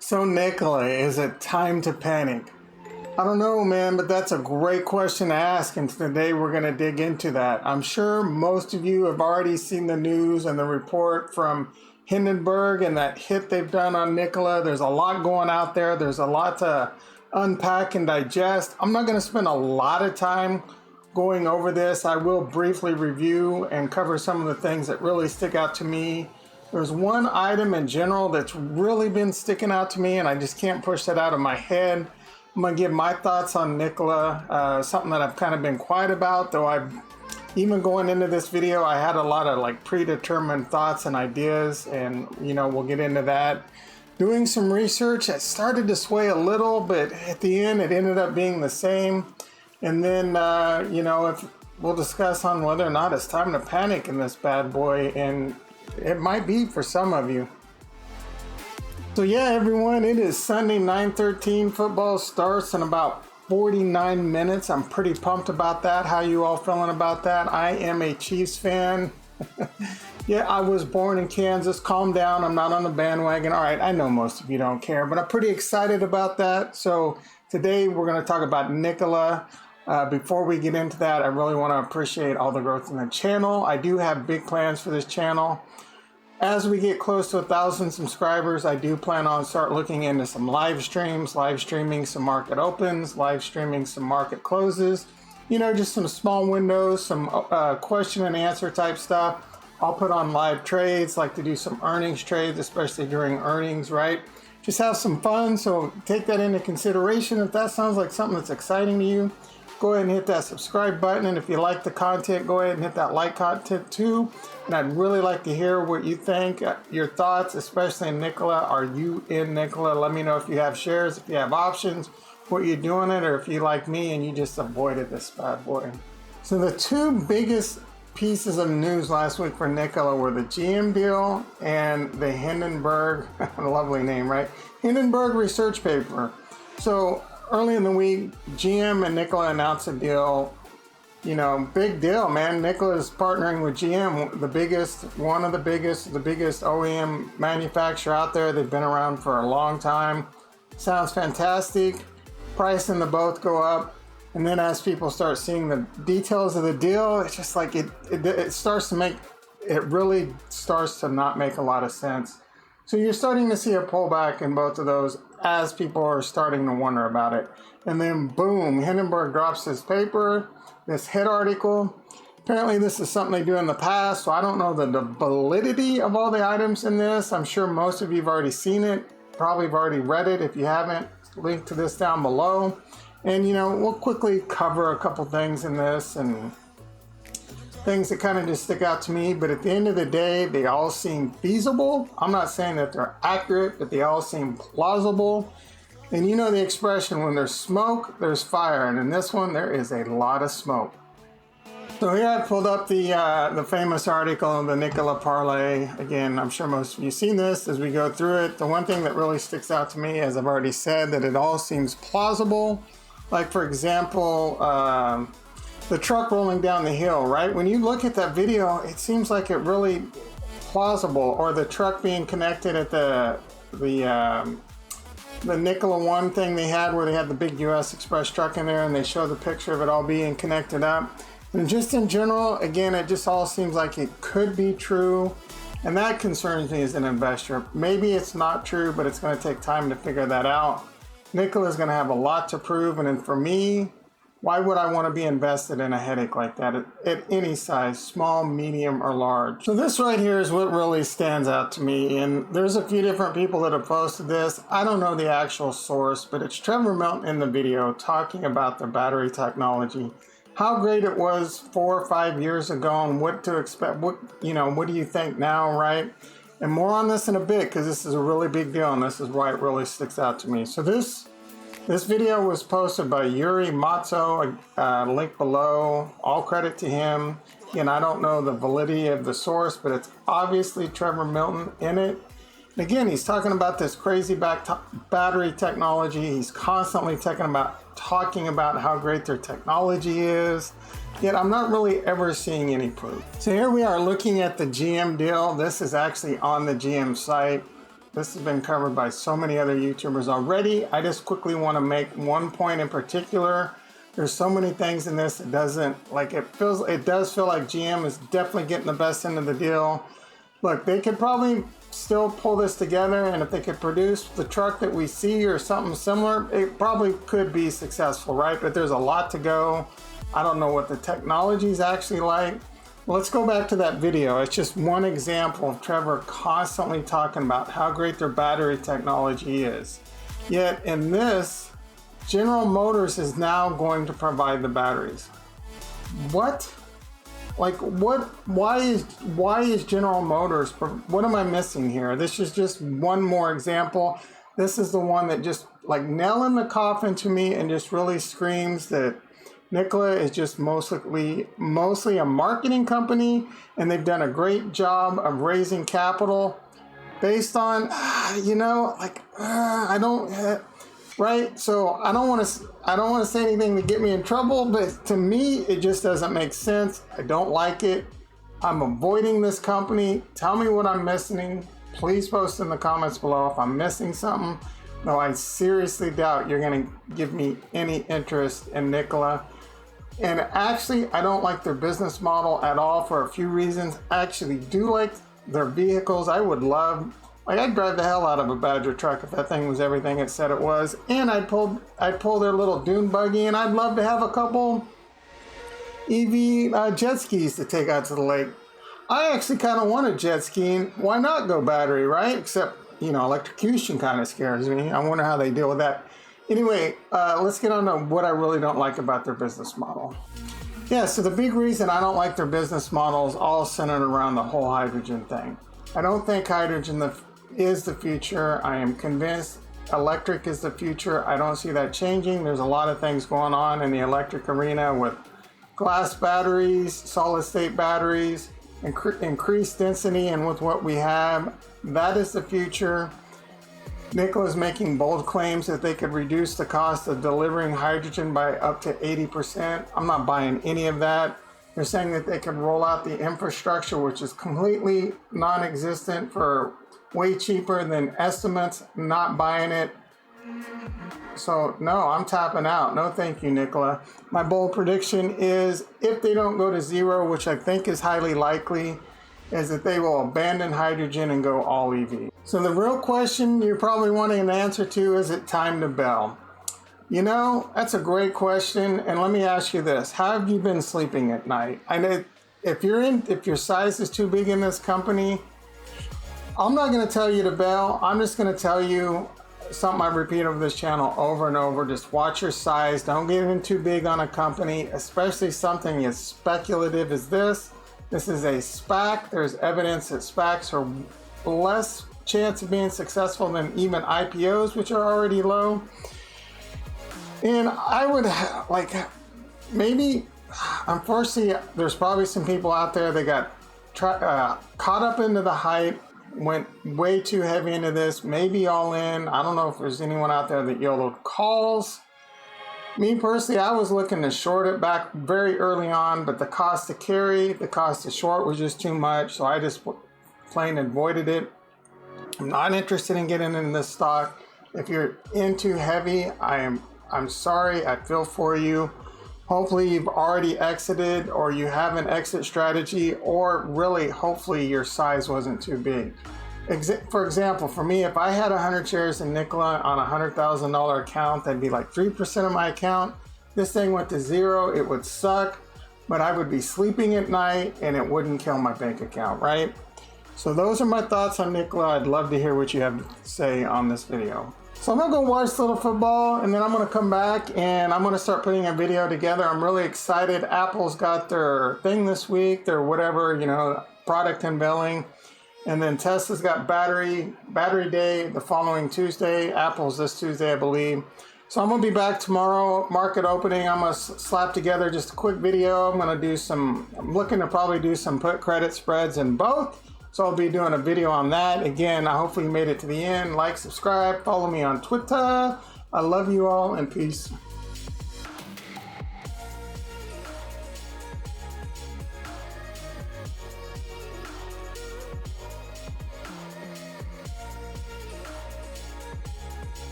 So Nikola, is it time to panic? I don't know, man, but that's a great question to ask, and today we're going to dig into that. I'm sure most of you have already seen the news and the report from Hindenburg and that hit they've done on Nikola. There's a lot going out there. There's a lot to unpack and digest. I'm not going to spend a lot of time going over this. I will briefly review and cover some of the things that really stick out to me. There's one item in general that's really been sticking out to me, and I just can't push that out of my head. I'm gonna give my thoughts on Nikola, something that I've kind of been quiet about, though I've even going into this video, I had a lot of like predetermined thoughts and ideas, and we'll get into that. Doing some research, it started to sway a little, but at the end, it ended up being the same. And then, if we'll discuss on whether or not it's time to panic in this bad boy, and it might be for some of you. So yeah, everyone, it is Sunday, 9/13. Football starts in about 49 minutes. I'm pretty pumped about that. How you all feeling about that? I am a Chiefs fan. Yeah, I was born in Kansas. Calm down. I'm not on the bandwagon. All right, I know most of you don't care, but I'm pretty excited about that. So today we're going to talk about Nikola. Before we get into that, I really want to appreciate all the growth in the channel. I do have big plans for this channel. As we get close to 1,000 subscribers, I do plan on start looking into some live streams, live streaming some market opens, live streaming some market closes, just some small windows, some question and answer type stuff. I'll put on live trades, like to do some earnings trades, especially during earnings, right? Just have some fun, so take that into consideration. If that sounds like something that's exciting to you, go ahead and hit that subscribe button. And if you like the content, go ahead and hit that like content too. And I'd really like to hear what you think, your thoughts, especially in Nikola. Are you in Nikola? Let me know if you have shares, if you have options, what you're doing it, or if you like me and you just avoided this bad boy. So the two biggest pieces of news last week for Nikola were the GM deal and the Hindenburg, lovely name, right? Hindenburg Research paper. So early in the week, GM and Nikola announced a deal. Big deal, man. Nikola is partnering with GM, one of the biggest OEM manufacturer out there. They've been around for a long time. Sounds fantastic. Price in the both go up. And then as people start seeing the details of the deal, it's just like it starts to make, it really starts to not make a lot of sense. So you're starting to see a pullback in both of those as people are starting to wonder about it. And then boom, Hindenburg drops this paper, this hit article. Apparently this is something they do in the past, so I don't know the validity of all the items in this. I'm sure most of you have already seen it, probably have already read it. If you haven't, link to this down below. And we'll quickly cover a couple things in this and things that kind of just stick out to me, but at the end of the day, they all seem feasible. I'm not saying that they're accurate, but they all seem plausible. And the expression, when there's smoke, there's fire. And in this one, there is a lot of smoke. So here I pulled up the famous article, the Nikola parlay. Again, I'm sure most of you have seen this as we go through it. The one thing that really sticks out to me, as I've already said, that it all seems plausible. Like, for example, the truck rolling down the hill, right? When you look at that video, it seems like it really plausible. Or the truck being connected at the Nikola One thing they had, where they had the big US Express truck in there and they show the picture of it all being connected up. And just in general, again, it just all seems like it could be true. And that concerns me as an investor. Maybe it's not true, but it's going to take time to figure that out. Nikola is going to have a lot to prove. And then for me, why would I want to be invested in a headache like that at any size, small, medium, or large? So this right here is what really stands out to me. And there's a few different people that have posted this. I don't know the actual source, but it's Trevor Milton in the video talking about the battery technology, how great it was 4 or 5 years ago, and what to expect. What do you think now, right? And more on this in a bit, because this is a really big deal, and this is why it really sticks out to me. So this video was posted by Yuri Matzo, link below. All credit to him. Again, I don't know the validity of the source, but it's obviously Trevor Milton in it. And again, he's talking about this crazy battery technology. He's constantly talking about how great their technology is. Yet I'm not really ever seeing any proof. So here we are looking at the GM deal. This is actually on the GM site. This has been covered by so many other YouTubers already. I just quickly want to make one point in particular. There's so many things in this. It does feel like GM is definitely getting the best end of the deal. Look, they could probably still pull this together, and if they could produce the truck that we see or something similar, it probably could be successful, right? But there's a lot to go. I don't know what the technology is actually like. Let's go back to that video. It's just one example of Trevor constantly talking about how great their battery technology is. Yet in this, General Motors is now going to provide the batteries. What? Like what? Why is General Motors? What am I missing here? This is just one more example. This is the one that just like nail in the coffin to me and just really screams that Nikola is just mostly a marketing company, and they've done a great job of raising capital based on, right? So I don't want to say anything to get me in trouble, but to me, it just doesn't make sense. I don't like it. I'm avoiding this company. Tell me what I'm missing. Please post in the comments below if I'm missing something. No, I seriously doubt you're going to give me any interest in Nikola. And actually, I don't like their business model at all for a few reasons. I actually do like their vehicles. I'd drive the hell out of a Badger truck if that thing was everything it said it was. And I'd pull their little dune buggy, and I'd love to have a couple EV jet skis to take out to the lake. I actually kind of want a jet ski, and why not go battery, right? Except, electrocution kind of scares me. I wonder how they deal with that. Anyway, let's get on to what I really don't like about their business model. Yeah, so the big reason I don't like their business model is all centered around the whole hydrogen thing. I don't think hydrogen is the future. I am convinced electric is the future. I don't see that changing. There's a lot of things going on in the electric arena with glass batteries, solid state batteries, increased density, and with what we have, that is the future. Nikola is making bold claims that they could reduce the cost of delivering hydrogen by up to 80%. I'm not buying any of that. They're saying that they could roll out the infrastructure, which is completely non-existent, for way cheaper than estimates. Not buying it. So no, I'm tapping out. No thank you, Nikola. My bold prediction is if they don't go to zero, which I think is highly likely, is that they will abandon hydrogen and go all EV. So the real question you're probably wanting an answer to is it time to bail? That's a great question, and let me ask you this. How have you been sleeping at night? I know if your size is too big in this company, I'm not going to tell you to bail. I'm just going to tell you something I repeat over this channel over and over. Just watch your size. Don't get in too big on a company, especially something as speculative as this. This is a SPAC. There's evidence that SPACs are less chance of being successful than even IPOs, which are already low. And I would unfortunately, there's probably some people out there that got caught up into the hype, went way too heavy into this, maybe all in. I don't know if there's anyone out there that yielded calls. Me personally, I was looking to short it back very early on, but the cost to carry, the cost to short was just too much, so I just plain avoided it. I'm not interested in getting into this stock. If you're in too heavy, I'm sorry, I feel for you. Hopefully you've already exited, or you have an exit strategy, or really, hopefully your size wasn't too big. For example, for me, if I had 100 shares in Nikola on a $100,000 account, that'd be like 3% of my account. This thing went to zero, it would suck, but I would be sleeping at night and it wouldn't kill my bank account, right? So those are my thoughts on Nikola. I'd love to hear what you have to say on this video. So I'm gonna go watch a little football, and then I'm gonna come back and I'm gonna start putting a video together. I'm really excited. Apple's got their thing this week, their whatever, product unveiling. And then Tesla's got battery day the following Tuesday. Apple's this Tuesday, I believe. So I'm gonna be back tomorrow, market opening. I'm gonna slap together just a quick video. I'm looking to probably do some put credit spreads in both. So I'll be doing a video on that. Again, I hopefully you made it to the end. Like, subscribe, follow me on Twitter. I love you all, and peace.